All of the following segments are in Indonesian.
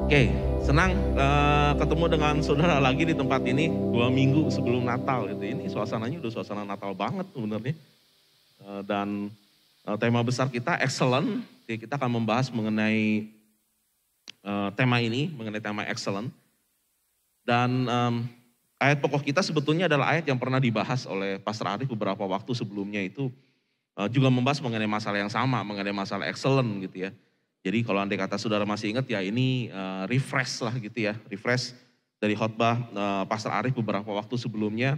Oke, senang ketemu dengan saudara lagi di tempat ini 2 minggu sebelum Natal gitu. Ini suasananya udah suasana Natal banget sebenarnya. Dan tema besar kita excellent. Jadi kita akan membahas mengenai tema ini, mengenai tema excellent. Dan ayat pokok kita sebetulnya adalah ayat yang pernah dibahas oleh Pastor Arif beberapa waktu sebelumnya itu juga membahas mengenai masalah yang sama, mengenai masalah excellent gitu ya. Jadi kalau andai kata saudara masih ingat ya ini refresh lah gitu ya, refresh dari khotbah Pastor Arif beberapa waktu sebelumnya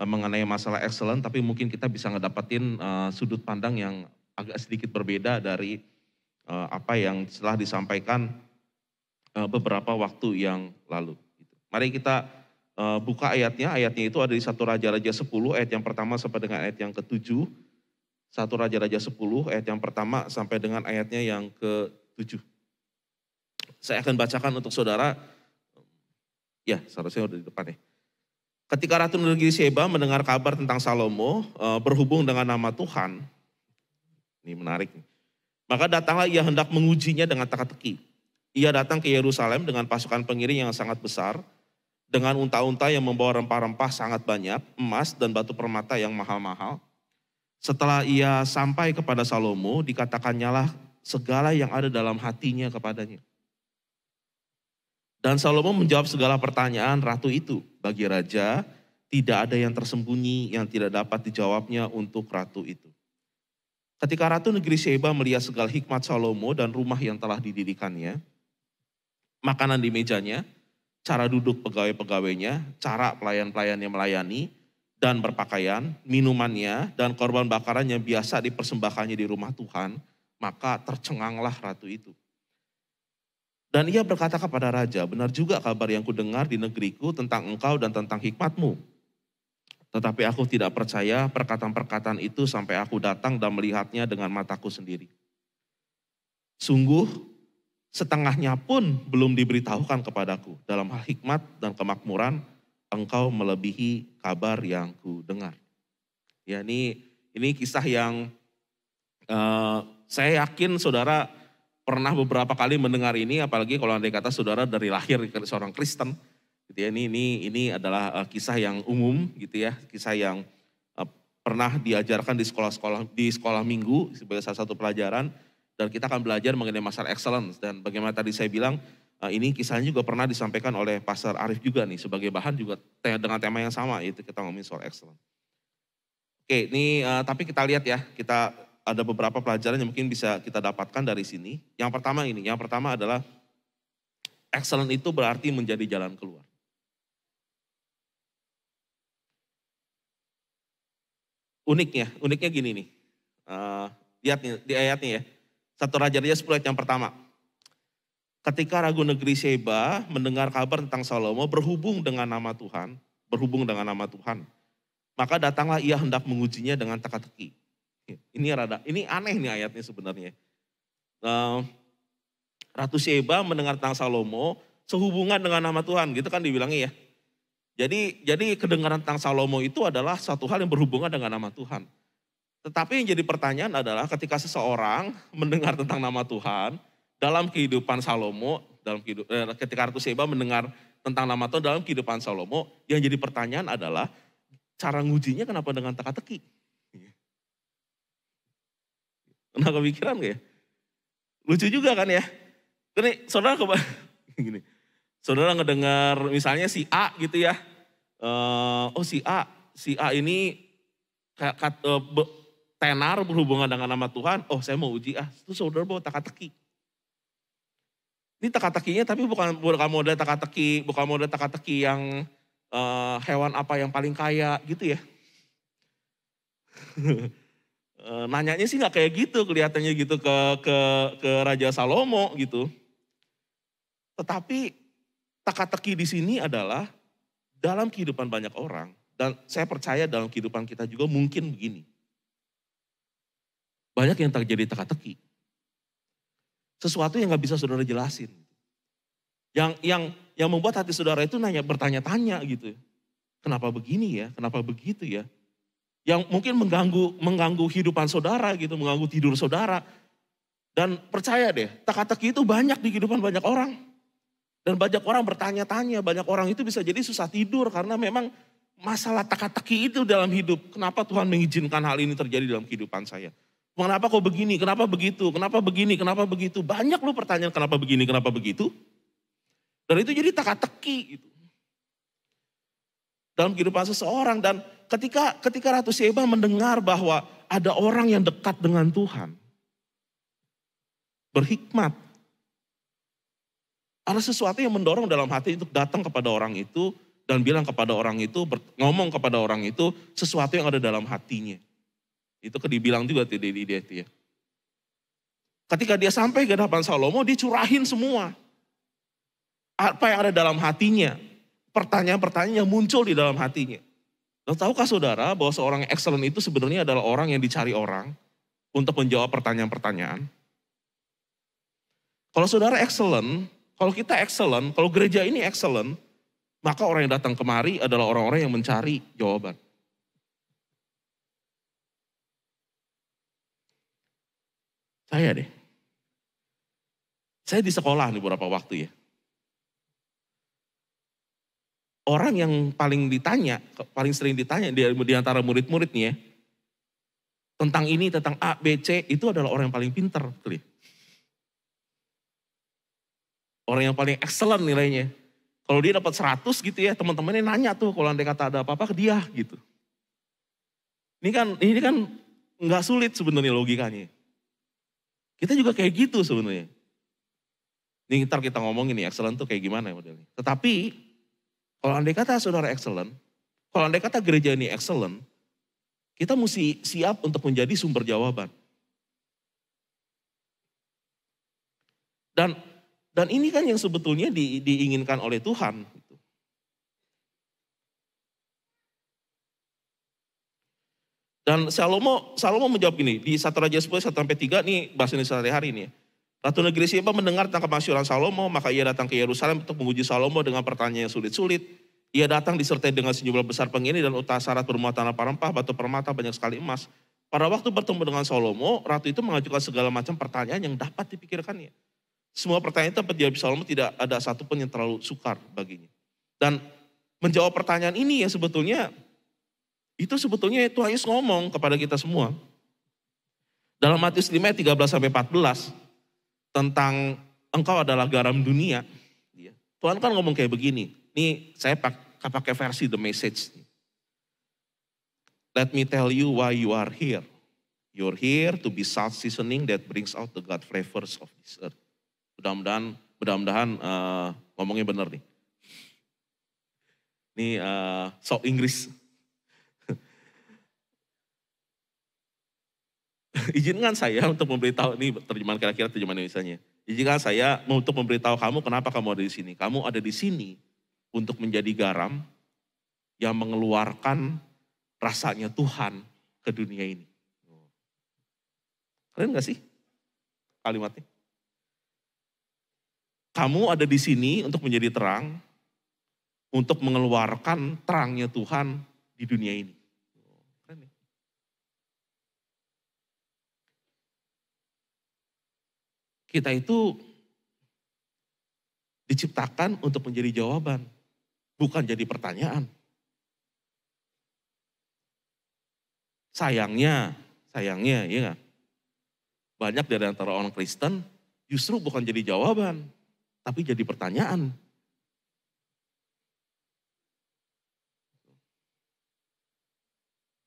mengenai masalah excellent, tapi mungkin kita bisa ngedapetin sudut pandang yang agak sedikit berbeda dari apa yang telah disampaikan beberapa waktu yang lalu. Gitu. Mari kita buka ayatnya itu ada di 1 Raja-Raja 10 ayat yang pertama sampai dengan ayat yang ke-7. 1 Raja-Raja 10 ayat yang pertama sampai dengan ayatnya yang ke-7. Saya akan bacakan untuk saudara. Ya, seharusnya udah di depan ya. Ketika Ratu Negeri Sheba mendengar kabar tentang Salomo berhubung dengan nama Tuhan. Ini menarik nih. Maka datanglah ia hendak mengujinya dengan teka-teki. Ia datang ke Yerusalem dengan pasukan pengiring yang sangat besar, dengan unta-unta yang membawa rempah-rempah sangat banyak, emas dan batu permata yang mahal-mahal. Setelah ia sampai kepada Salomo, dikatakannya segala yang ada dalam hatinya kepadanya. Dan Salomo menjawab segala pertanyaan ratu itu. Bagi raja, tidak ada yang tersembunyi yang tidak dapat dijawabnya untuk ratu itu. Ketika Ratu Negeri Sheba melihat segala hikmat Salomo dan rumah yang telah didirikannya, makanan di mejanya, cara duduk pegawai-pegawainya, cara pelayan-pelayan yang melayani, dan berpakaian, minumannya, dan korban bakaran yang biasa dipersembahkannya di rumah Tuhan, maka tercenganglah ratu itu. Dan ia berkata kepada raja, benar juga kabar yang kudengar di negeriku tentang engkau dan tentang hikmatmu. Tetapi aku tidak percaya perkataan-perkataan itu sampai aku datang dan melihatnya dengan mataku sendiri. Sungguh, setengahnya pun belum diberitahukan kepadaku dalam hal hikmat dan kemakmuran, engkau melebihi kabar yang ku dengar. Ya ini kisah yang saya yakin saudara pernah beberapa kali mendengar ini, apalagi kalau andai kata saudara dari lahir seorang Kristen. Gitu ya, ini adalah kisah yang umum gitu ya, kisah yang pernah diajarkan di sekolah minggu sebagai salah satu pelajaran, dan kita akan belajar mengenai masalah excellence. Dan bagaimana tadi saya bilang, ini kisahnya juga pernah disampaikan oleh Pastor Arif juga nih, sebagai bahan juga dengan tema yang sama, yaitu kita ngomongin soal excellence. Oke, ini tapi kita lihat ya, kita ada beberapa pelajaran yang mungkin bisa kita dapatkan dari sini. Yang pertama adalah excellent itu berarti menjadi jalan keluar. Uniknya gini nih, lihat nih di ayatnya ya, 1 Raja-Raja 10 ayat yang pertama. Ketika Ratu Negeri Sheba mendengar kabar tentang Salomo berhubung dengan nama Tuhan, maka datanglah ia hendak mengujinya dengan teka-teki. Ini aneh nih ayatnya sebenarnya. Ratu Sheba mendengar tentang Salomo sehubungan dengan nama Tuhan, gitu kan dibilangnya ya. Jadi kedengaran tentang Salomo itu adalah satu hal yang berhubungan dengan nama Tuhan. Tetapi yang jadi pertanyaan adalah ketika seseorang mendengar tentang nama Tuhan, dalam kehidupan Salomo, ketika Ratu Sheba mendengar tentang nama Tuhan dalam kehidupan Salomo, yang jadi pertanyaan adalah cara ngujinya kenapa dengan teka-teki? Pernah kepikiran gak ya? Lucu juga kan ya? Ini saudara gini, saudara ngedengar misalnya si A gitu ya, si A ini tenar berhubungan dengan nama Tuhan, saya mau uji terus saudara bawa teka-teki. Ini teka-tekinya tapi bukan model teka-teki yang hewan apa yang paling kaya gitu ya. Nanyanya sih nggak kayak gitu, kelihatannya gitu ke Raja Salomo gitu. Tetapi teka-teki di sini adalah dalam kehidupan banyak orang, dan saya percaya dalam kehidupan kita juga mungkin begini. Banyak yang terjadi teka-teki. Sesuatu yang nggak bisa saudara jelasin. Yang membuat hati saudara itu bertanya-tanya gitu. Kenapa begini ya? Kenapa begitu ya? Yang mungkin mengganggu kehidupan saudara gitu, mengganggu tidur saudara. Dan percaya deh, teka-teki itu banyak di kehidupan banyak orang. Dan banyak orang bertanya-tanya, banyak orang itu bisa jadi susah tidur karena memang masalah teka-teki itu dalam hidup. Kenapa Tuhan mengizinkan hal ini terjadi dalam kehidupan saya? Kenapa kok begini, kenapa begitu, kenapa begini, kenapa begitu. Banyak loh pertanyaan kenapa begini, kenapa begitu. Dan itu jadi teka-teki gitu. Dalam kehidupan seseorang. Dan ketika Ratu Sheba mendengar bahwa ada orang yang dekat dengan Tuhan. Berhikmat. Ada sesuatu yang mendorong dalam hati untuk datang kepada orang itu dan bilang kepada orang itu, ngomong kepada orang itu sesuatu yang ada dalam hatinya. Itu dibilang juga di dia itu ya. Ketika dia sampai ke hadapan Salomo, dia curahin semua. Apa yang ada dalam hatinya. Pertanyaan-pertanyaan yang muncul di dalam hatinya. Dan tahukah saudara bahwa seorang yang excellent itu sebenarnya adalah orang yang dicari orang untuk menjawab pertanyaan-pertanyaan. Kalau saudara excellent, kalau kita excellent, kalau gereja ini excellent, maka orang yang datang kemari adalah orang-orang yang mencari jawaban. Saya deh. Saya di sekolah nih beberapa waktu ya. Orang yang paling ditanya, paling sering ditanya di antara murid-murid nih ya. Tentang ini, tentang A, B, C, itu adalah orang yang paling pintar. Betul ya? Orang yang paling excellent nilainya. Kalau dia dapat 100 gitu ya, teman-temannya nanya tuh kalau andai kata ada apa-apa ke dia gitu. Ini kan nggak sulit sebenarnya logikanya. Kita juga kayak gitu sebenarnya. Ini ntar kita ngomongin nih excellent tuh kayak gimana ya modelnya. Tetapi kalau andai kata saudara excellent, kalau andai kata gereja ini excellent, kita mesti siap untuk menjadi sumber jawaban. Dan ini kan yang sebetulnya diinginkan oleh Tuhan. Dan Salomo menjawab gini, di 1 Raja 10, 1-3 nih bahasa Indonesia sehari-hari nih. Ratu negeri Sheba mendengar tentang kemasyhuran Salomo, maka ia datang ke Yerusalem untuk menguji Salomo dengan pertanyaan yang sulit-sulit. Ia datang disertai dengan sejumlah besar pengini dan utasarat bermuatan rempah, batu permata, banyak sekali emas. Pada waktu bertemu dengan Salomo, ratu itu mengajukan segala macam pertanyaan yang dapat dipikirkannya. Semua pertanyaan itu dapat dijawab Salomo, tidak ada satupun yang terlalu sukar baginya. Dan menjawab pertanyaan ini ya sebetulnya Tuhan Yesus ngomong kepada kita semua. Dalam Matius 5 ayat 13-14 tentang engkau adalah garam dunia. Tuhan kan ngomong kayak begini. Nih saya pakai versi The Message. Let me tell you why you are here. You're here to be salt seasoning that brings out the God flavors of this earth. Mudah-mudahan ngomongnya benar nih. Ini sok Inggris. Izinkan saya untuk memberitahu, ini terjemahan kira-kira terjemahan Indonesianya. Izinkan saya untuk memberitahu kamu kenapa kamu ada di sini. Kamu ada di sini untuk menjadi garam yang mengeluarkan rasanya Tuhan ke dunia ini. Keren gak sih kalimatnya? Kamu ada di sini untuk menjadi terang, untuk mengeluarkan terangnya Tuhan di dunia ini. Keren ya? Kita itu diciptakan untuk menjadi jawaban, bukan jadi pertanyaan. Sayangnya, ya gak? Banyak dari antara orang Kristen justru bukan jadi jawaban, tapi jadi pertanyaan.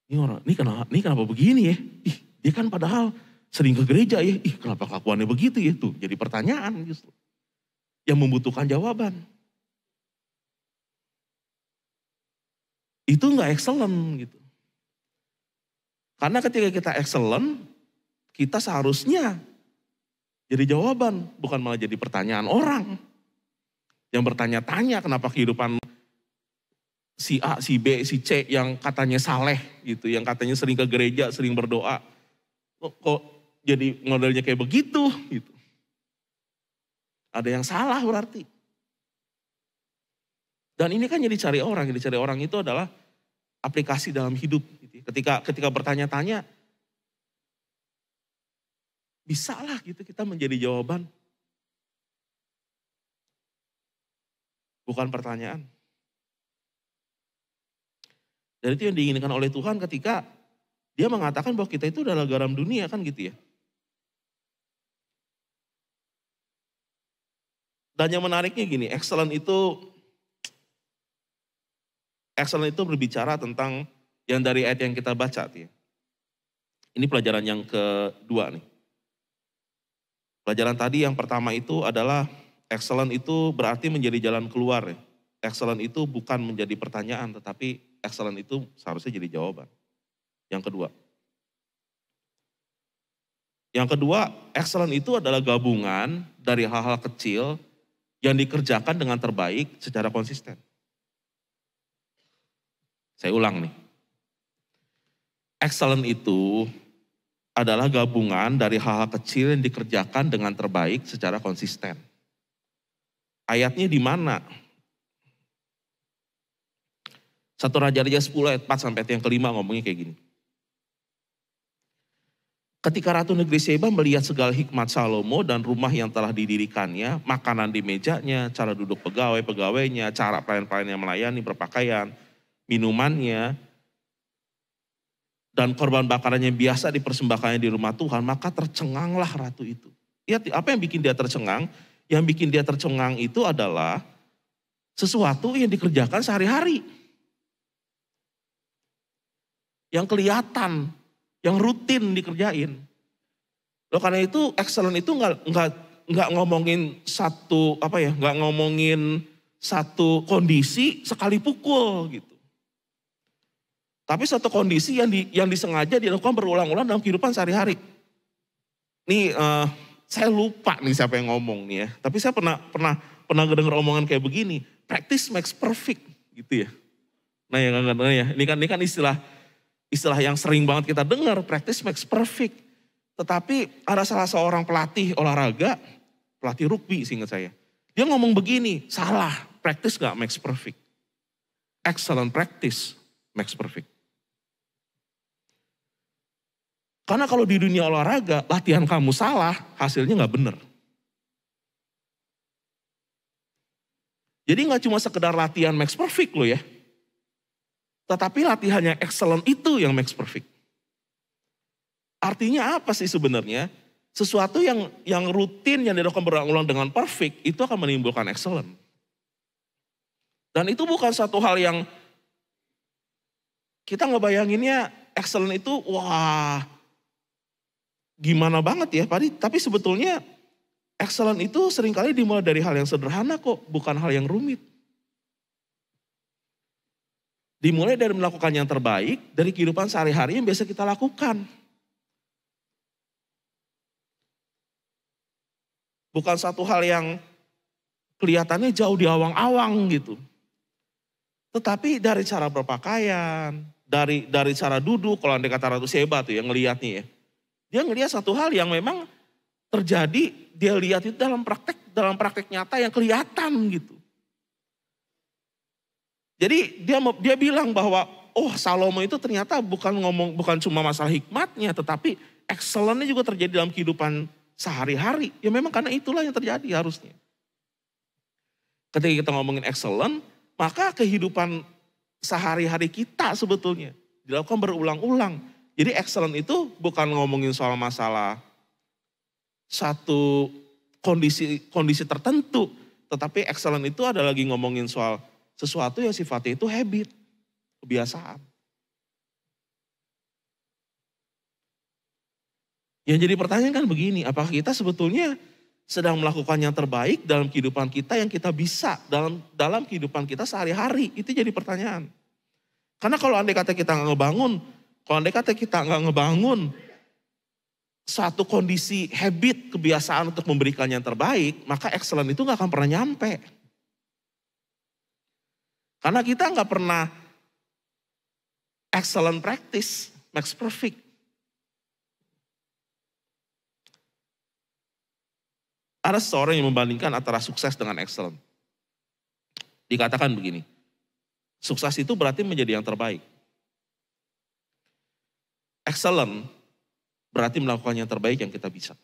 Ini kenapa begini ya? Dia kan padahal sering ke gereja ya. Kenapa kelakuannya begitu ya? Tuh jadi pertanyaan justru. Yang membutuhkan jawaban. Itu gak excellent gitu. Karena ketika kita excellent, kita seharusnya jadi jawaban, bukan malah jadi pertanyaan orang. Yang bertanya-tanya kenapa kehidupan si A, si B, si C yang katanya saleh gitu, yang katanya sering ke gereja, sering berdoa. Kok jadi modelnya kayak begitu gitu. Ada yang salah berarti. Dan ini kan yang dicari orang itu adalah aplikasi dalam hidup. Gitu. Ketika bertanya-tanya, bisa lah gitu kita menjadi jawaban. bukan pertanyaan. Dan itu yang diinginkan oleh Tuhan ketika dia mengatakan bahwa kita itu adalah garam dunia kan gitu ya. Dan yang menariknya gini, excellent itu berbicara tentang yang dari ayat yang kita baca. Ini pelajaran yang kedua nih. Pelajaran tadi yang pertama itu adalah excellent itu berarti menjadi jalan keluar ya. Excellent itu bukan menjadi pertanyaan, tetapi excellent itu seharusnya jadi jawaban. Yang kedua. Excellent itu adalah gabungan dari hal-hal kecil yang dikerjakan dengan terbaik secara konsisten. Saya ulang nih. Excellent itu adalah gabungan dari hal-hal kecil yang dikerjakan dengan terbaik secara konsisten. Ayatnya di mana? 1 Raja-Raja 10 ayat 4 sampai yang kelima ngomongnya kayak gini. Ketika Ratu Negeri Seba melihat segala hikmat Salomo dan rumah yang telah didirikannya, makanan di mejanya, cara duduk pegawai-pegawainya, cara pelayan-pelayan yang melayani berpakaian, minumannya, dan korban bakaran yang biasa dipersembahkannya di rumah Tuhan, maka tercenganglah ratu itu. Lihat apa yang bikin dia tercengang? Yang bikin dia tercengang itu adalah sesuatu yang dikerjakan sehari-hari. Yang kelihatan, yang rutin dikerjain. Loh karena itu excellent itu nggak ngomongin nggak ngomongin satu kondisi sekali pukul gitu. Tapi satu kondisi yang disengaja dilakukan berulang-ulang dalam kehidupan sehari-hari. Nih saya lupa nih siapa yang ngomong nih ya. Tapi saya pernah dengar omongan kayak begini, practice makes perfect gitu ya. Nah ini kan istilah yang sering banget kita dengar, practice makes perfect. Tetapi ada salah seorang pelatih olahraga, pelatih rugby seingat saya. Dia ngomong begini, salah, practice gak makes perfect. Excellent practice makes perfect. Karena kalau di dunia olahraga, latihan kamu salah, hasilnya gak benar. Jadi gak cuma sekedar latihan makes perfect loh ya. Tetapi latihan yang excellent itu yang makes perfect. Artinya apa sih sebenarnya? Sesuatu yang rutin yang dilakukan berulang-ulang dengan perfect itu akan menimbulkan excellent. Dan itu bukan satu hal yang kita ngebayanginnya excellent itu wah gimana banget ya. Tapi sebetulnya excellent itu seringkali dimulai dari hal yang sederhana kok, bukan hal yang rumit. Dimulai dari melakukan yang terbaik dari kehidupan sehari-hari yang biasa kita lakukan. Bukan satu hal yang kelihatannya jauh di awang-awang gitu. Tetapi dari cara berpakaian, dari cara duduk, kalau andai kata Ratu Seba tuh yang ngeliatnya ya. Dia ngeliat satu hal yang memang terjadi, dia lihat itu dalam praktek nyata yang kelihatan gitu. Jadi dia bilang bahwa Salomo itu ternyata bukan cuma masalah hikmatnya, tetapi excellent-nya juga terjadi dalam kehidupan sehari-hari. Ya memang karena itulah yang terjadi harusnya. Ketika kita ngomongin excellent, maka kehidupan sehari-hari kita sebetulnya dilakukan berulang-ulang. Jadi excellent itu bukan ngomongin soal masalah satu kondisi tertentu. Tetapi excellent itu ada lagi ngomongin soal sesuatu yang sifatnya itu habit, kebiasaan. Yang jadi pertanyaan kan begini, apakah kita sebetulnya sedang melakukan yang terbaik dalam kehidupan kita yang kita bisa dalam kehidupan kita sehari-hari? Itu jadi pertanyaan. Karena kalau andai kata kita nggak ngebangun satu kondisi habit, kebiasaan untuk memberikan yang terbaik, maka excellent itu nggak akan pernah nyampe. Karena kita nggak pernah excellent practice makes perfect. Ada seorang yang membandingkan antara sukses dengan excellent. Dikatakan begini, sukses itu berarti menjadi yang terbaik. Excellent berarti melakukan yang terbaik yang kita bisa.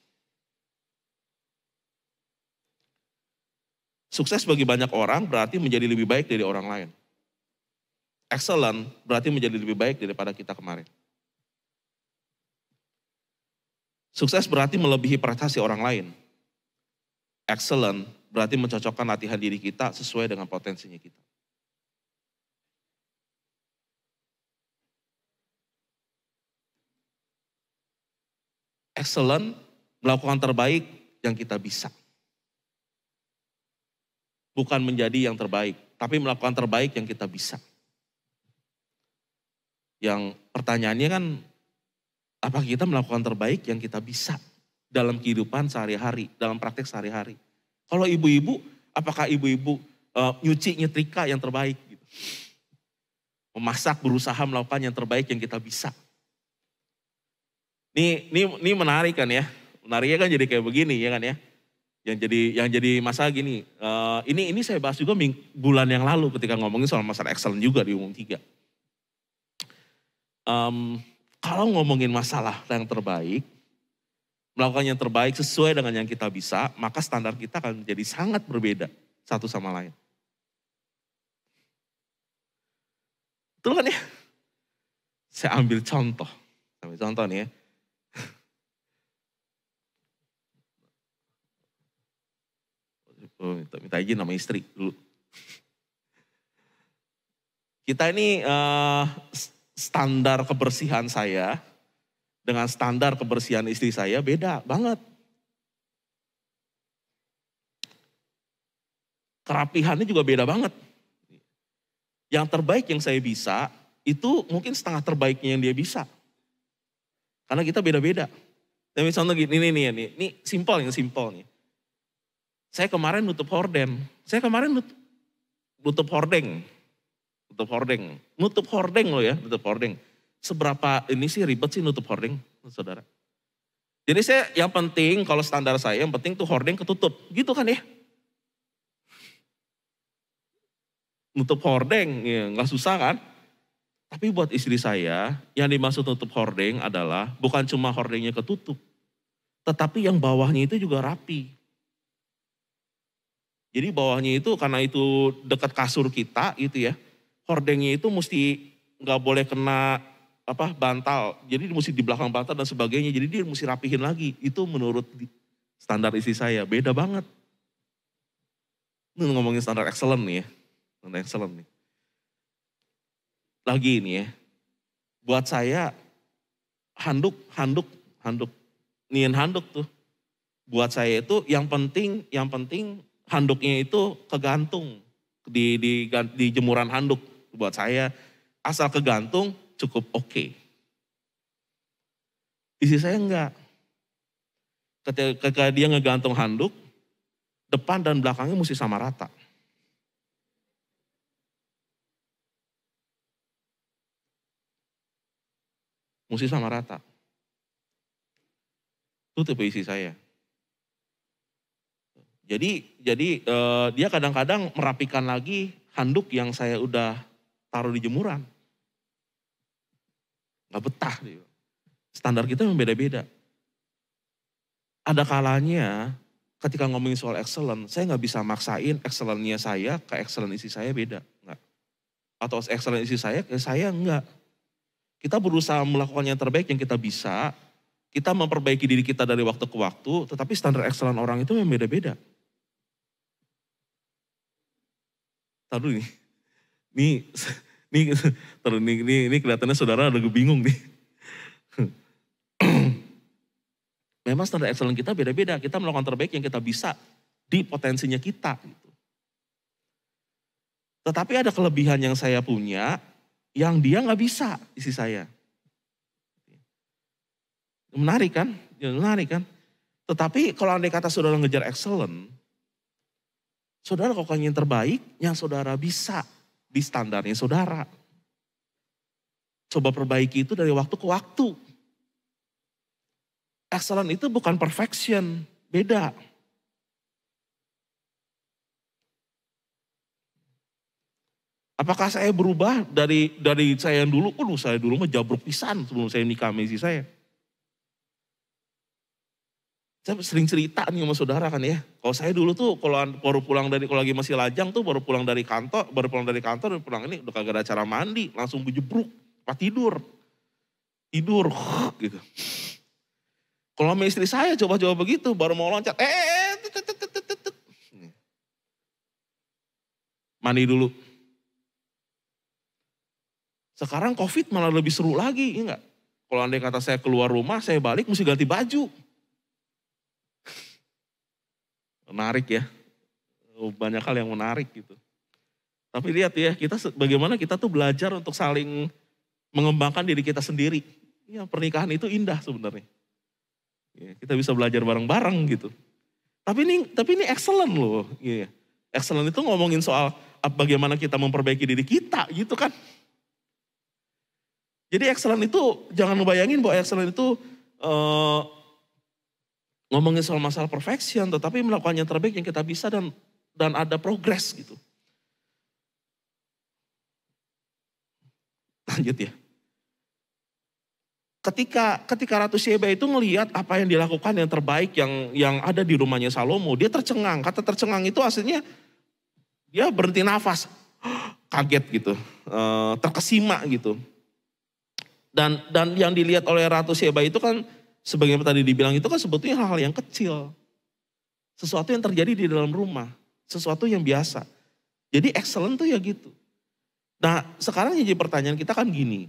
Sukses bagi banyak orang berarti menjadi lebih baik dari orang lain. Excellent berarti menjadi lebih baik daripada kita kemarin. Sukses berarti melebihi prestasi orang lain. Excellent berarti mencocokkan latihan diri kita sesuai dengan potensinya kita. Excellent melakukan terbaik yang kita bisa. Bukan menjadi yang terbaik, tapi melakukan terbaik yang kita bisa. Yang pertanyaannya kan, apakah kita melakukan terbaik yang kita bisa dalam kehidupan sehari-hari, dalam praktek sehari-hari. Kalau ibu-ibu, apakah ibu-ibu nyuci, nyetrika yang terbaik? Gitu. Memasak, berusaha melakukan yang terbaik yang kita bisa. Ini menarik kan ya, menariknya kan jadi kayak begini ya kan ya. Yang jadi masalah gini, ini saya bahas juga bulan yang lalu ketika ngomongin soal masalah excellent juga di umum 3. Kalau ngomongin masalah yang terbaik, melakukan yang terbaik sesuai dengan yang kita bisa, maka standar kita akan menjadi sangat berbeda satu sama lain. Betul kan ya? Saya ambil contoh nih ya. Minta izin sama istri dulu. Kita ini standar kebersihan saya dengan standar kebersihan istri saya beda banget. Kerapihannya juga beda banget. Yang terbaik yang saya bisa itu mungkin setengah terbaiknya yang dia bisa. Karena kita beda-beda. Tapi contoh gini, ini simpel nih. Saya kemarin nutup horden. Nutup hordeng loh ya, nutup hordeng. Seberapa ini sih ribet sih nutup hordeng, saudara. Jadi yang penting kalau standar saya, yang penting tuh hordeng ketutup. Gitu kan ya. Nutup hordeng, ya gak susah kan. Tapi buat istri saya, yang dimaksud nutup hordeng adalah bukan cuma hordengnya ketutup. Tetapi yang bawahnya itu juga rapi. Jadi bawahnya itu karena itu dekat kasur kita gitu ya. Hordengnya itu mesti nggak boleh kena bantal. Jadi mesti di belakang bantal dan sebagainya. Jadi dia mesti rapihin lagi. Itu menurut standar istri saya beda banget. Ini ngomongin standar excellent nih ya. Standar excellent nih. Lagi ini ya. Buat saya handuk. Nian handuk tuh. Buat saya itu yang penting handuknya itu kegantung di jemuran handuk. Buat saya asal kegantung cukup oke. Istri saya enggak. Ketika dia ngegantung handuk, depan dan belakangnya mesti sama rata. Mesti sama rata. Itu tipe istri saya. Jadi dia kadang-kadang merapikan lagi handuk yang saya udah taruh di jemuran. Gak betah dia. Standar kita memang beda-beda. Ada kalanya ketika ngomongin soal excellent, saya gak bisa maksain excellent-nya saya ke excellent istri saya beda. Enggak. Atau excellent istri saya ke saya enggak. Kita berusaha melakukan yang terbaik yang kita bisa. Kita memperbaiki diri kita dari waktu ke waktu, tetapi standar excellent orang itu memang beda-beda. Taruh nih. Ini kelihatannya saudara agak bingung nih. Memang standar excellent kita beda-beda. Kita melakukan terbaik yang kita bisa di potensinya kita. Gitu. Tetapi ada kelebihan yang saya punya yang dia nggak bisa, istri saya. Menarik kan? Tetapi kalau andai kata saudara ngejar excellent, saudara lakukan yang terbaik yang saudara bisa di standarnya saudara. Coba perbaiki itu dari waktu ke waktu. Excellent itu bukan perfection, beda. Apakah saya berubah dari saya yang dulu? Saya dulu mah jabruk pisan sebelum saya nikah sama istri saya. Saya sering cerita nih sama saudara kan ya. Kalau saya dulu tuh kalau baru pulang dari, kalau lagi masih lajang tuh baru pulang dari kantor, baru pulang ini udah kagak ada acara mandi, langsung bejebruk, pas tidur gitu. Kalau sama istri saya coba-coba begitu, baru mau loncat, mandi dulu. Sekarang COVID malah lebih seru lagi, ya enggak? Kalau andai kata saya keluar rumah, saya balik mesti ganti baju. Menarik ya, banyak hal yang menarik gitu. Tapi lihat ya, bagaimana kita tuh belajar untuk saling mengembangkan diri kita sendiri. Ya, pernikahan itu indah sebenarnya. Ya, kita bisa belajar bareng-bareng gitu. Tapi ini excellent loh. Ya. Excellent itu ngomongin soal bagaimana kita memperbaiki diri kita gitu kan. Jadi excellent itu jangan ngebayangin bahwa excellent itu ngomongin soal masalah perfection, tetapi melakukan yang terbaik yang kita bisa dan ada progres gitu. Lanjut ya. Ketika Ratu Sheba itu ngelihat apa yang dilakukan yang terbaik yang ada di rumahnya Salomo, dia tercengang. Kata tercengang itu aslinya dia berhenti nafas, kaget gitu, terkesima gitu. Dan yang dilihat oleh Ratu Sheba itu kan, sebagaimana tadi dibilang itu kan sebetulnya hal-hal yang kecil. Sesuatu yang terjadi di dalam rumah, sesuatu yang biasa. Jadi excellent tuh ya gitu. Nah sekarang jadi pertanyaan kita kan gini,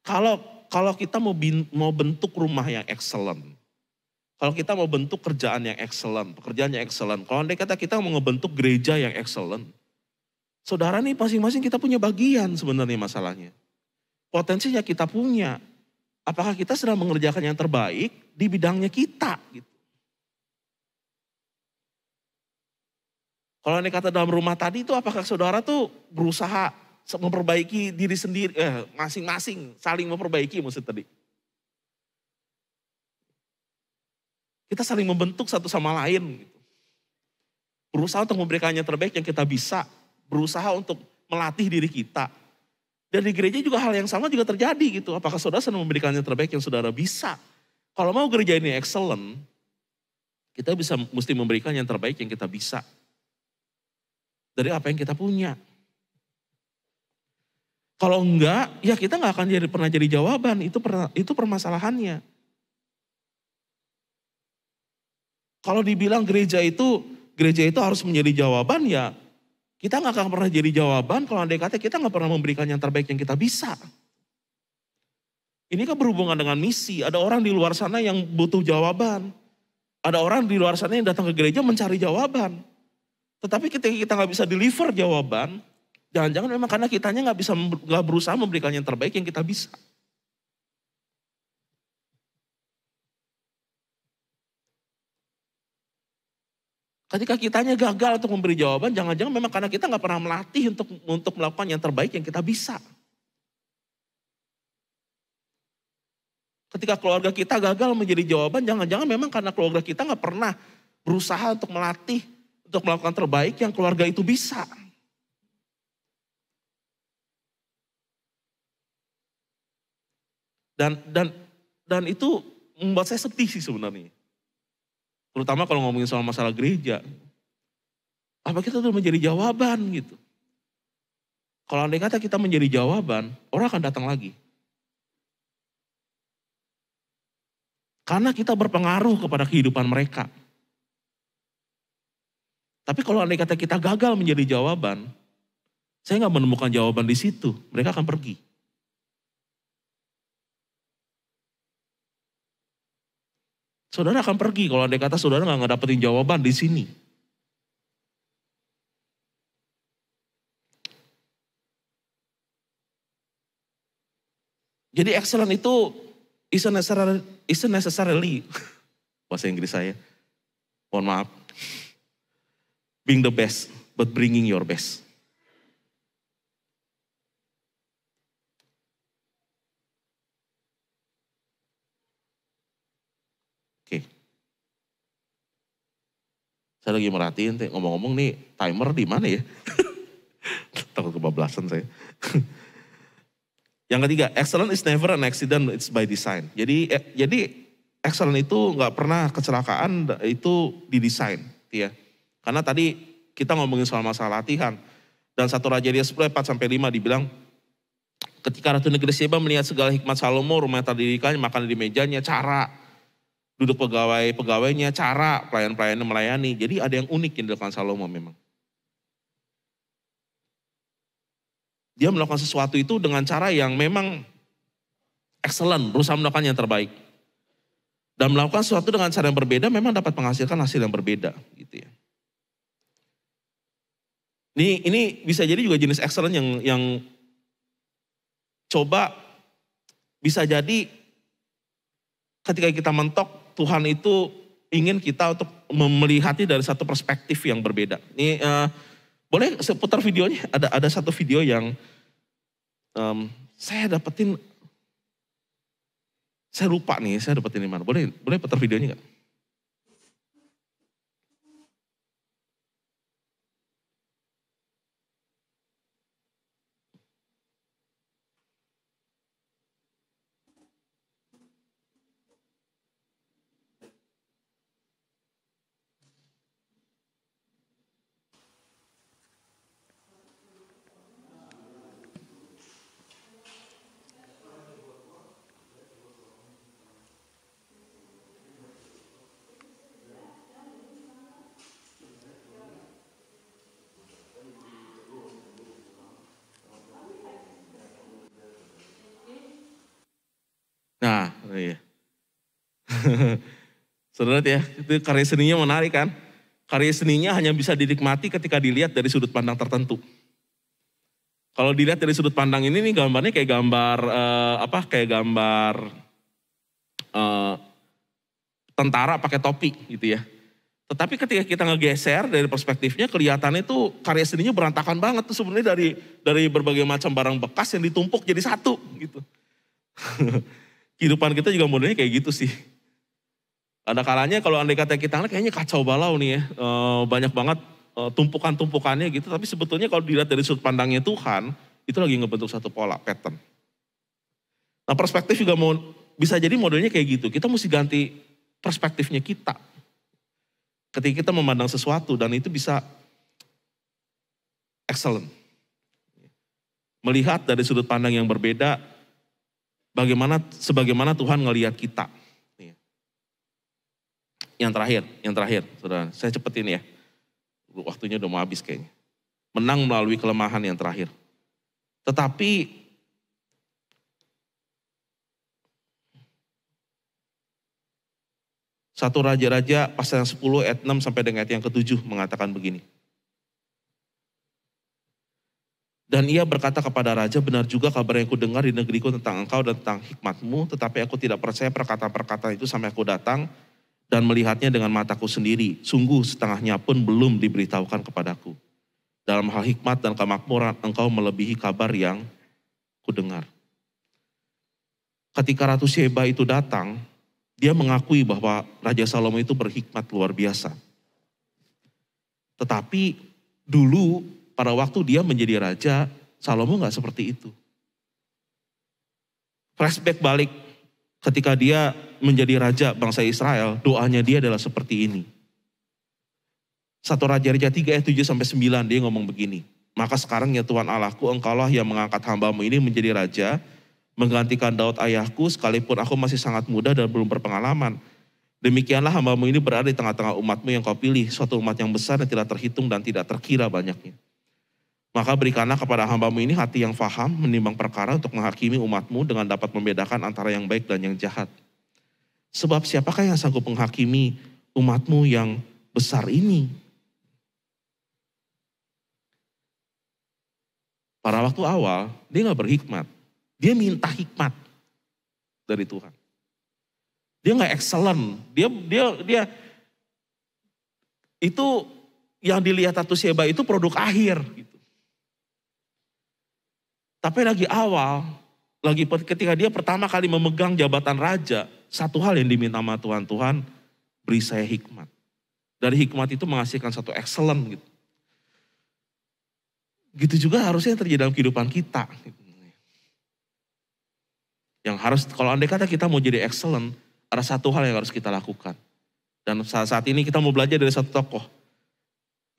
kalau kita mau bentuk rumah yang excellent, kalau kita mau bentuk kerjaan yang excellent, pekerjaan yang excellent, kalau andai kata kita mau ngebentuk gereja yang excellent, saudara nih masing-masing kita punya bagian sebenarnya masalahnya. Potensinya kita punya, apakah kita sedang mengerjakan yang terbaik di bidangnya kita gitu. Kalau andai kata dalam rumah tadi itu apakah saudara tuh berusaha memperbaiki diri sendiri, masing-masing saling memperbaiki maksud tadi. Kita saling membentuk satu sama lain. Gitu. Berusaha untuk memberikan yang terbaik yang kita bisa. Berusaha untuk melatih diri kita. Dan di gereja juga hal yang sama juga terjadi gitu. Apakah saudara sedang memberikan yang terbaik yang saudara bisa. Kalau mau gereja ini excellent, kita mesti memberikan yang terbaik yang kita bisa. Dari apa yang kita punya. Kalau enggak, ya kita nggak akan pernah jadi jawaban. Itu permasalahannya. Kalau dibilang gereja itu harus menjadi jawaban, ya kita nggak akan pernah jadi jawaban kalau andai kata kita nggak pernah memberikan yang terbaik yang kita bisa. Ini kan berhubungan dengan misi. Ada orang di luar sana yang butuh jawaban. Ada orang di luar sana yang datang ke gereja mencari jawaban. Tetapi ketika kita nggak bisa deliver jawaban, jangan-jangan memang karena kitanya nggak berusaha memberikan yang terbaik yang kita bisa. Ketika kitanya gagal untuk memberi jawaban, jangan-jangan memang karena kita nggak pernah melatih untuk melakukan yang terbaik yang kita bisa. Ketika keluarga kita gagal menjadi jawaban, jangan-jangan memang karena keluarga kita nggak pernah berusaha untuk melatih, untuk melakukan terbaik yang keluarga itu bisa. Dan itu membuat saya sedih sih sebenarnya. Terutama kalau ngomongin soal masalah gereja. Apa kita tuh menjadi jawaban gitu. Kalau andai kata kita menjadi jawaban, orang akan datang lagi. Karena kita berpengaruh kepada kehidupan mereka. Tapi kalau andai kata kita gagal menjadi jawaban, saya nggak menemukan jawaban di situ. Mereka akan pergi. Saudara akan pergi kalau andai kata saudara nggak ngedapetin jawaban di sini. Jadi excellent itu isn't necessarily bahasa Inggris saya. Mohon maaf. Being the best, but bringing your best. Oke. Saya lagi merhatiin, ngomong-ngomong nih timer di mana ya? Takut kebablasan saya. Yang ketiga, excellence is never an accident, it's by design. Jadi excellent itu nggak pernah kecelakaan, itu didesain, gitu ya. Karena tadi kita ngomongin soal masalah latihan. Dan 1 Raja 10:4-5 dibilang, ketika Ratu Negeri Seba melihat segala hikmat Salomo, rumah yang telah didirikannya, makan di mejanya, cara duduk pegawai-pegawainya, cara pelayan-pelayannya melayani. Jadi ada yang unik yang dilakukan Salomo memang. Dia melakukan sesuatu itu dengan cara yang memang excellent, berusaha melakukan yang terbaik. Dan melakukan sesuatu dengan cara yang berbeda memang dapat menghasilkan hasil yang berbeda, gitu ya. Ini bisa jadi juga jenis excellent yang coba bisa jadi ketika kita mentok, Tuhan itu ingin kita untuk melihatnya dari satu perspektif yang berbeda. Ini boleh seputar videonya? Ada satu video yang saya dapetin, saya lupa nih, saya dapetin di mana. Boleh putar videonya nggak? Nah, iya. Saudara ya, itu karya seninya menarik kan? Karya seninya hanya bisa dinikmati ketika dilihat dari sudut pandang tertentu. Kalau dilihat dari sudut pandang ini nih gambarnya kayak gambar kayak gambar tentara pakai topi gitu ya. Tetapi ketika kita ngegeser dari perspektifnya, kelihatannya itu karya seninya berantakan banget tuh sebenarnya dari berbagai macam barang bekas yang ditumpuk jadi satu gitu. Kehidupan kita juga modelnya kayak gitu sih. Ada kalanya kalau andai kata kita kayaknya kacau balau nih ya, banyak banget tumpukan-tumpukannya gitu. Tapi sebetulnya kalau dilihat dari sudut pandangnya Tuhan, itu lagi ngebentuk satu pola, pattern. Nah perspektif juga bisa jadi modelnya kayak gitu. Kita mesti ganti perspektifnya kita. Ketika kita memandang sesuatu dan itu bisa excellent. Melihat dari sudut pandang yang berbeda, sebagaimana Tuhan ngelihat kita. Yang terakhir, saudara. Saya cepetin ya. Waktunya udah mau habis kayaknya. Menang melalui kelemahan yang terakhir. Tetapi Satu Raja-Raja pasal yang 10 ayat 6 sampai dengan ayat yang ke-7 mengatakan begini. Dan ia berkata kepada raja, benar juga kabar yang kudengar di negeriku tentang engkau dan tentang hikmatmu, tetapi aku tidak percaya perkataan-perkataan itu sampai aku datang dan melihatnya dengan mataku sendiri. Sungguh setengahnya pun belum diberitahukan kepadaku. Dalam hal hikmat dan kemakmuran engkau melebihi kabar yang kudengar. Ketika Ratu Sheba itu datang, dia mengakui bahwa Raja Salomo itu berhikmat luar biasa. Tetapi dulu pada waktu dia menjadi raja, Salomo gak seperti itu. Flashback balik ketika dia menjadi raja bangsa Israel, doanya dia adalah seperti ini. 1 Raja-Raja 3 ayat 7 sampai 9 dia ngomong begini. Maka sekarang ya Tuhan Allahku, engkaulah yang mengangkat hambamu ini menjadi raja, menggantikan Daud ayahku sekalipun aku masih sangat muda dan belum berpengalaman. Demikianlah hambamu ini berada di tengah-tengah umatmu yang kau pilih, suatu umat yang besar yang tidak terhitung dan tidak terkira banyaknya. Maka berikanlah kepada hambamu ini hati yang faham, menimbang perkara untuk menghakimi umatmu dengan dapat membedakan antara yang baik dan yang jahat. Sebab siapakah yang sanggup menghakimi umatmu yang besar ini? Pada waktu awal, dia gak berhikmat. Dia minta hikmat dari Tuhan. Dia gak excellent. Dia itu yang dilihat Ratu Sheba itu produk akhir. Gitu. Tapi lagi awal, lagi ketika dia pertama kali memegang jabatan raja, satu hal yang diminta sama Tuhan, Tuhan beri saya hikmat. Dari hikmat itu menghasilkan satu excellent gitu. Gitu juga harusnya yang terjadi dalam kehidupan kita. Yang harus, kalau andai kata kita mau jadi excellent, Ada satu hal yang harus kita lakukan. Dan saat ini kita mau belajar dari satu tokoh.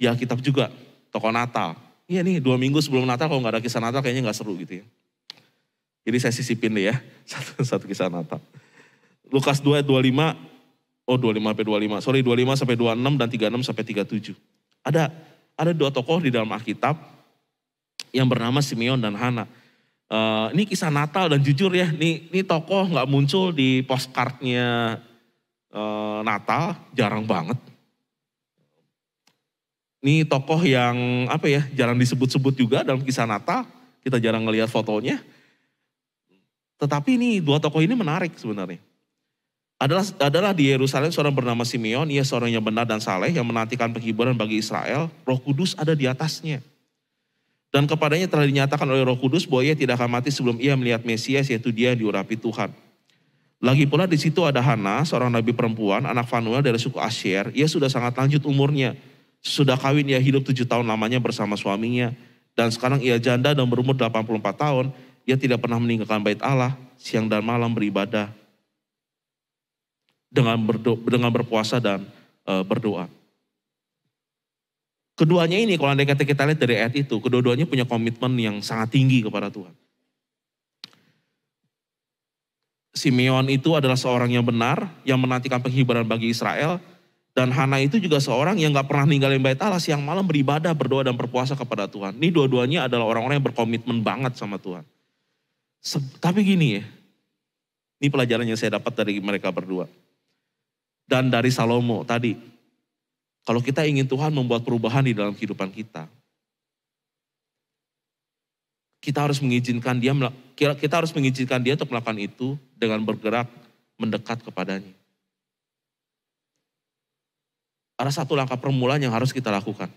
Di Alkitab juga, tokoh Natal. Iya nih 2 minggu sebelum Natal kalau gak ada kisah Natal kayaknya gak seru gitu ya. Jadi saya sisipin deh ya, satu kisah Natal. Lukas 2 ayat 25, 25 sampai 25, 25 sampai 26 dan 36 sampai 37. Ada 2 tokoh di dalam Alkitab yang bernama Simeon dan Hana. Ini kisah Natal dan jujur ya, ini tokoh gak muncul di postcardnya Natal, jarang banget. Ini tokoh yang jarang disebut-sebut juga dalam kisah Natal, kita jarang ngelihat fotonya. Tetapi ini 2 tokoh ini menarik sebenarnya. Adalah di Yerusalem seorang bernama Simeon, ia seorang yang benar dan saleh yang menantikan penghiburan bagi Israel, Roh Kudus ada di atasnya. Dan kepadanya telah dinyatakan oleh Roh Kudus bahwa ia tidak akan mati sebelum ia melihat Mesias, yaitu dia yang diurapi Tuhan. Lagi pula di situ ada Hana, seorang nabi perempuan, anak Fanuel dari suku Asyer. Ia sudah sangat lanjut umurnya. Sudah kawin, ia hidup 7 tahun lamanya bersama suaminya. Dan sekarang ia janda dan berumur 84 tahun. Ia tidak pernah meninggalkan bait Allah, siang dan malam beribadah. Dengan berpuasa dan berdoa. Keduanya ini kalau kita lihat dari ayat itu, kedua-duanya punya komitmen yang sangat tinggi kepada Tuhan. Simeon itu adalah seorang yang benar, yang menantikan penghiburan bagi Israel. Dan Hana itu juga seorang yang gak pernah ninggalin bait Allah, siang malam beribadah, berdoa dan berpuasa kepada Tuhan. Ini dua-duanya adalah orang-orang yang berkomitmen banget sama Tuhan. Tapi gini ya, ini pelajaran yang saya dapat dari mereka berdua. Dan dari Salomo tadi, kalau kita ingin Tuhan membuat perubahan di dalam kehidupan kita, kita harus mengizinkan dia untuk melakukan itu dengan bergerak mendekat kepadanya. Ada satu langkah permulaan yang harus kita lakukan.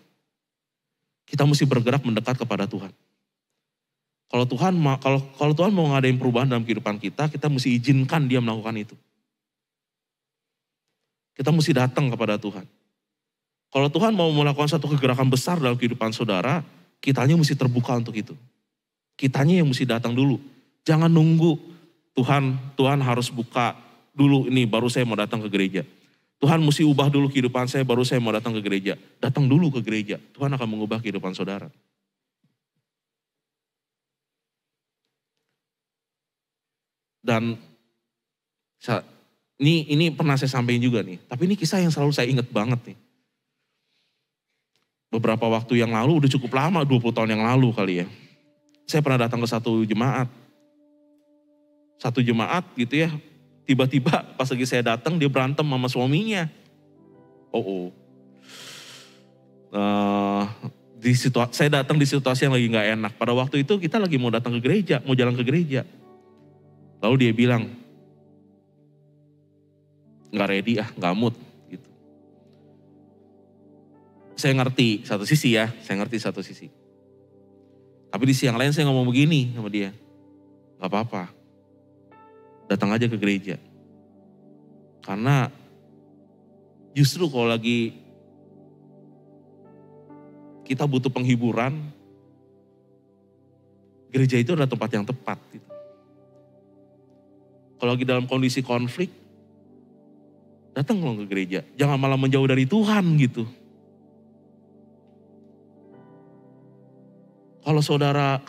Kita mesti bergerak mendekat kepada Tuhan. Kalau Tuhan mau ngadain perubahan dalam kehidupan kita, kita mesti izinkan dia melakukan itu. Kita mesti datang kepada Tuhan. Kalau Tuhan mau melakukan satu kegerakan besar dalam kehidupan saudara, kitanya mesti terbuka untuk itu. Kitanya yang mesti datang dulu. Jangan nunggu Tuhan harus buka dulu ini baru saya mau datang ke gereja. Tuhan mesti ubah dulu kehidupan saya baru saya mau datang ke gereja. Datang dulu ke gereja. Tuhan akan mengubah kehidupan saudara. Dan ini pernah saya sampaikan juga nih. Tapi ini kisah yang selalu saya ingat banget nih. Beberapa waktu yang lalu, udah cukup lama, 20 tahun yang lalu kali ya. Saya pernah datang ke satu jemaat gitu ya, tiba-tiba pas lagi saya datang dia berantem sama suaminya. Saya datang di situasi yang lagi gak enak. Pada waktu itu kita lagi mau datang ke gereja, mau jalan ke gereja. Lalu dia bilang, gak ready gak mood gitu. Saya ngerti satu sisi. Tapi di siang lain saya ngomong begini sama dia. Gak apa-apa. Datang aja ke gereja. Karena justru kalau lagi kita butuh penghiburan, gereja itu adalah tempat yang tepat. Gitu. Kalau lagi dalam kondisi konflik, datang ke gereja. Jangan malah menjauh dari Tuhan gitu. Kalau saudara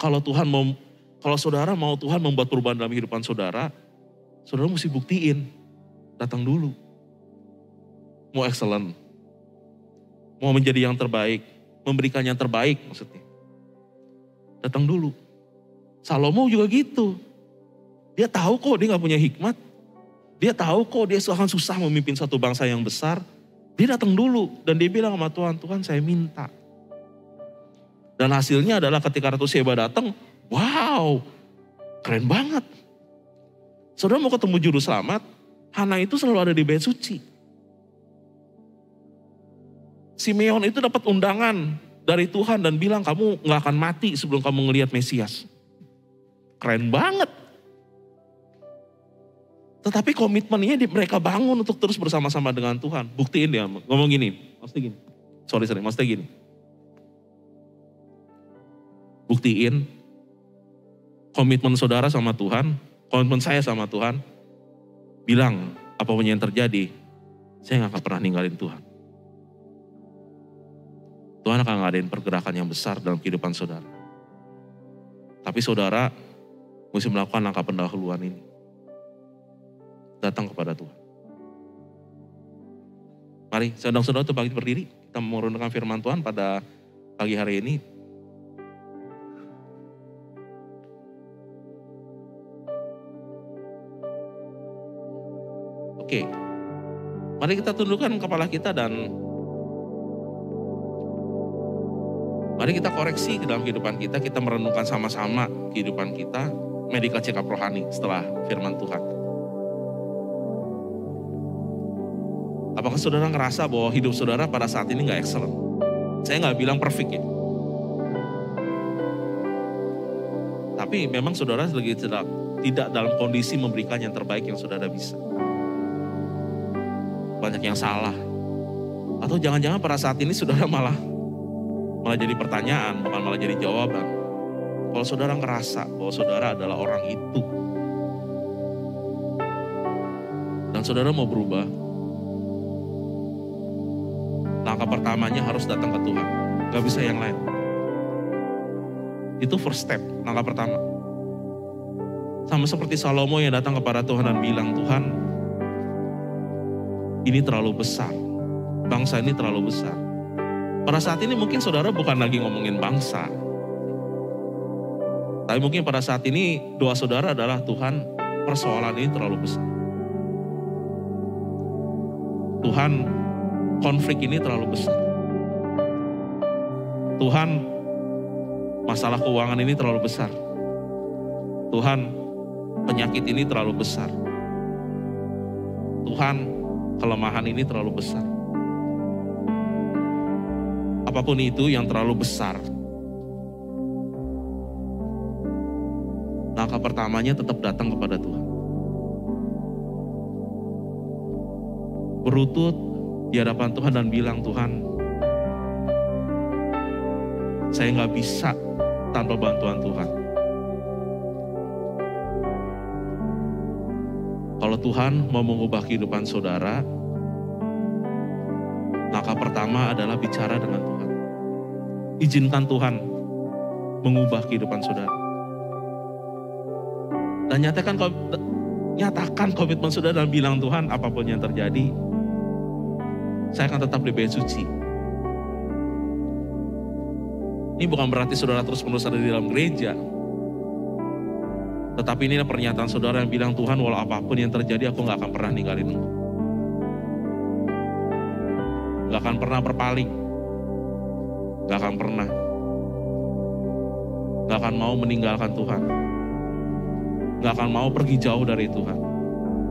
mau Tuhan membuat perubahan dalam kehidupan saudara mesti buktiin. Datang dulu. Mau excellent. Mau menjadi yang terbaik. Memberikan yang terbaik maksudnya. Datang dulu. Salomo juga gitu. Dia tahu kok dia gak punya hikmat. Dia tahu kok dia akan susah memimpin satu bangsa yang besar. Dia datang dulu. Dan dia bilang sama Tuhan, Tuhan saya minta. Dan hasilnya adalah ketika Ratu Sheba datang, wow, keren banget. Saudara mau ketemu juru selamat, Hana itu selalu ada di bait suci. Simeon itu dapat undangan dari Tuhan dan bilang kamu gak akan mati sebelum kamu ngelihat Mesias. Keren banget. Tetapi komitmennya mereka bangun untuk terus bersama-sama dengan Tuhan. Buktiin dia, ngomong gini, maksudnya gini. Buktiin komitmen saudara sama Tuhan, komitmen saya sama Tuhan, bilang apapun yang terjadi, saya nggak akan pernah ninggalin Tuhan. Tuhan akan ngadain pergerakan yang besar dalam kehidupan saudara. Tapi saudara mesti melakukan langkah pendahuluan ini. Datang kepada Tuhan. Mari, saudara-saudara itu bangkit berdiri. Kita mau merenungkan firman Tuhan pada pagi hari ini. Oke, mari kita tundukkan kepala kita dan mari kita koreksi ke dalam kehidupan kita. Kita merenungkan sama-sama kehidupan kita. Medical check up rohani setelah firman Tuhan. Apakah saudara ngerasa bahwa hidup saudara pada saat ini gak excellent? Saya gak bilang perfect ya. Tapi memang saudara lagi tidak dalam kondisi memberikan yang terbaik yang saudara bisa. Banyak yang salah. Atau jangan-jangan pada saat ini saudara malah jadi pertanyaan, bukan malah jadi jawaban. Kalau saudara ngerasa bahwa saudara adalah orang itu. Dan saudara mau berubah. Langkah pertamanya harus datang ke Tuhan. Gak bisa yang lain. Itu first step, langkah pertama. Sama seperti Salomo yang datang kepada Tuhan dan bilang, Tuhan, ini terlalu besar. Bangsa ini terlalu besar. Pada saat ini mungkin saudara bukan lagi ngomongin bangsa. Tapi mungkin pada saat ini doa saudara adalah, Tuhan, persoalan ini terlalu besar. Tuhan, konflik ini terlalu besar. Tuhan, masalah keuangan ini terlalu besar. Tuhan, penyakit ini terlalu besar. Tuhan, kelemahan ini terlalu besar. Apapun itu yang terlalu besar, langkah pertamanya tetap datang kepada Tuhan. Berlutut di hadapan Tuhan dan bilang, Tuhan, saya gak bisa tanpa bantuan Tuhan. Kalau Tuhan mau mengubah kehidupan saudara, langkah pertama adalah bicara dengan Tuhan. Izinkan Tuhan mengubah kehidupan saudara. Dan nyatakan komitmen saudara dan bilang, Tuhan, apapun yang terjadi, saya akan tetap lebih suci. Ini bukan berarti saudara terus-menerus ada di dalam gereja. Tetapi ini pernyataan saudara yang bilang, Tuhan, walau apapun yang terjadi, aku gak akan pernah ninggalin Engkau. Gak akan pernah berpaling. Gak akan pernah. Gak akan mau meninggalkan Tuhan. Gak akan mau pergi jauh dari Tuhan.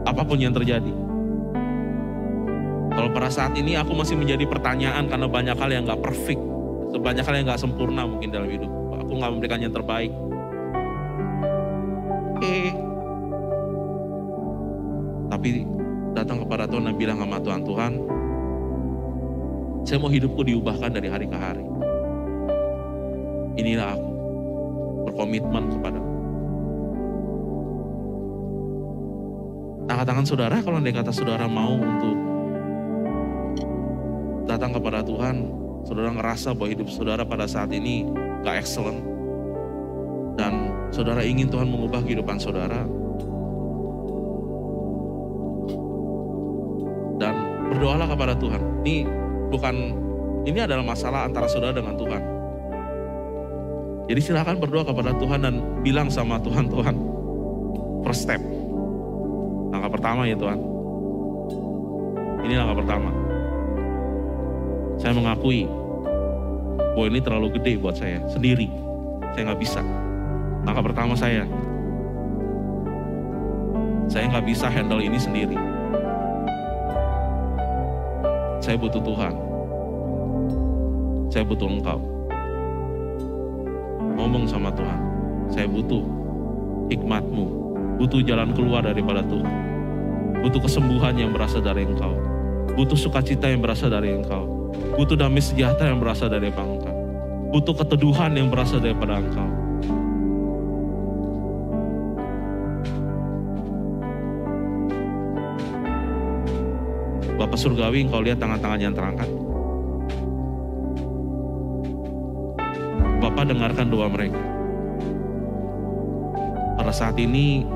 Apapun yang terjadi. Kalau pada saat ini aku masih menjadi pertanyaan karena banyak hal yang gak perfect. Banyak hal yang gak sempurna mungkin dalam hidup. Aku gak memberikan yang terbaik. Tapi datang kepada Tuhan dan bilang sama Tuhan, Tuhan, saya mau hidupku diubahkan dari hari ke hari. Inilah aku, berkomitmen kepadamu. Angkat tangan saudara kalau andai kata saudara mau untuk datang kepada Tuhan, saudara ngerasa bahwa hidup saudara pada saat ini gak excellent, dan saudara ingin Tuhan mengubah kehidupan saudara, dan berdoalah kepada Tuhan. Ini adalah masalah antara saudara dengan Tuhan. Jadi silakan berdoa kepada Tuhan dan bilang sama Tuhan, Tuhan, first step. Langkah pertama ya Tuhan. Ini langkah pertama. Saya mengakui bahwa ini terlalu gede buat saya sendiri. Saya gak bisa. Langkah pertama saya gak bisa handle ini sendiri. Saya butuh Tuhan. Saya butuh Engkau. Ngomong sama Tuhan. Saya butuh hikmat-Mu. Butuh jalan keluar daripada Tuhan. Butuh kesembuhan yang berasal dari Engkau. Butuh sukacita yang berasal dari Engkau. Butuh damai sejahtera yang berasal dari Engkau. Butuh keteduhan yang berasal daripada Engkau. Bapa Surgawi, Engkau lihat tangan-tangan yang terangkat. Bapa dengarkan doa mereka. Pada saat ini,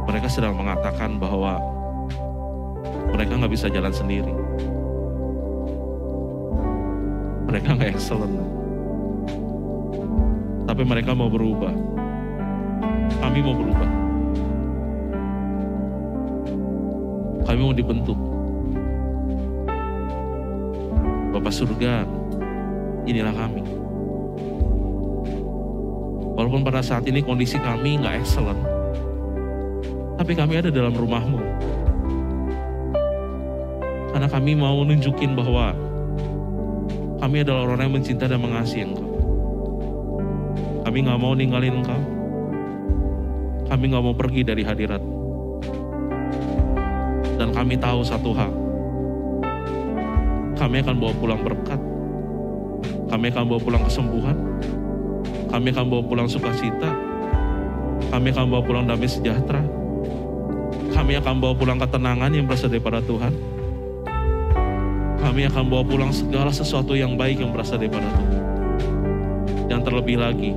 mereka sedang mengatakan bahwa mereka nggak bisa jalan sendiri. Mereka nggak excellent. Tapi mereka mau berubah. Kami mau berubah. Kami mau dibentuk. Bapa Surga, inilah kami. Walaupun pada saat ini kondisi kami nggak excellent, tapi kami ada dalam rumah-Mu. Karena kami mau nunjukin bahwa kami adalah orang yang mencinta dan mengasihi Engkau. Kami nggak mau ninggalin Engkau. Kami nggak mau pergi dari hadirat. Dan kami tahu satu hal. Kami akan bawa pulang berkat. Kami akan bawa pulang kesembuhan. Kami akan bawa pulang sukacita. Kami akan bawa pulang damai sejahtera. Kami akan bawa pulang ketenangan yang berasal daripada Tuhan. Kami akan bawa pulang segala sesuatu yang baik yang berasal daripada Tuhan. Yang terlebih lagi,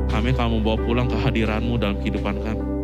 kami akan membawa pulang kehadiran-Mu dalam kehidupan kami.